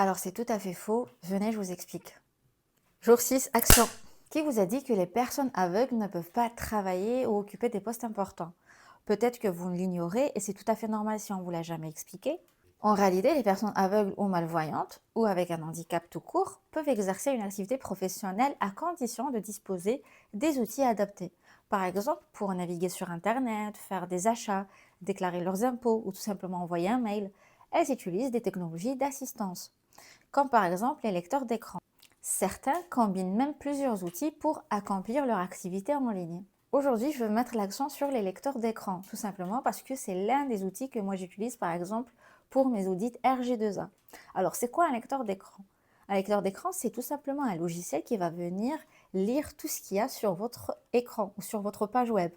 Alors c'est tout à fait faux, venez je vous explique. Jour 6, action. Qui vous a dit que les personnes aveugles ne peuvent pas travailler ou occuper des postes importants? Peut-être que vous l'ignorez et c'est tout à fait normal si on ne vous l'a jamais expliqué. En réalité, les personnes aveugles ou malvoyantes, ou avec un handicap tout court, peuvent exercer une activité professionnelle à condition de disposer des outils adaptés. Par exemple, pour naviguer sur Internet, faire des achats, déclarer leurs impôts ou tout simplement envoyer un mail, elles utilisent des technologies d'assistance, comme par exemple les lecteurs d'écran. Certains combinent même plusieurs outils pour accomplir leur activité en ligne. Aujourd'hui, je veux mettre l'accent sur les lecteurs d'écran, tout simplement parce que c'est l'un des outils que moi j'utilise par exemple pour mes audits RG2A. Alors, c'est quoi un lecteur d'écran? Un lecteur d'écran, c'est tout simplement un logiciel qui va venir lire tout ce qu'il y a sur votre écran ou sur votre page web.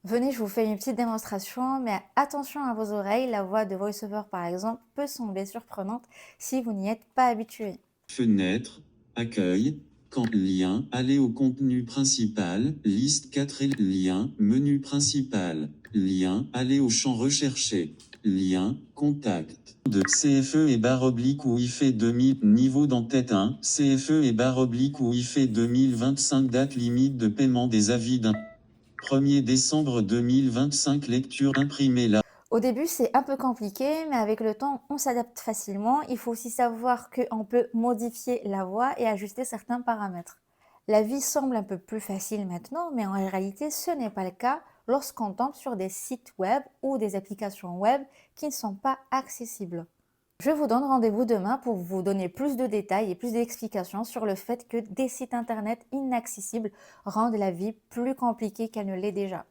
Venez, je vous fais une petite démonstration, mais attention à vos oreilles, la voix de VoiceOver par exemple peut sembler surprenante si vous n'y êtes pas habitué. Fenêtre, accueil, camp, lien, aller au contenu principal, liste 4 et lien, menu principal, lien, aller au champ recherché, lien, contact, de CFE et barre oblique Wi-Fi 2000, niveau d'entête 1, CFE et barre oblique Wi-Fi 2025, date limite de paiement des avis d'un 1er décembre 2025, lecture imprimée là. Au début, c'est un peu compliqué, mais avec le temps, on s'adapte facilement. Il faut aussi savoir qu'on peut modifier la voix et ajuster certains paramètres. La vie semble un peu plus facile maintenant, mais en réalité, ce n'est pas le cas lorsqu'on tombe sur des sites web ou des applications web qui ne sont pas accessibles. Je vous donne rendez-vous demain pour vous donner plus de détails et plus d'explications sur le fait que des sites internet inaccessibles rendent la vie plus compliquée qu'elle ne l'est déjà.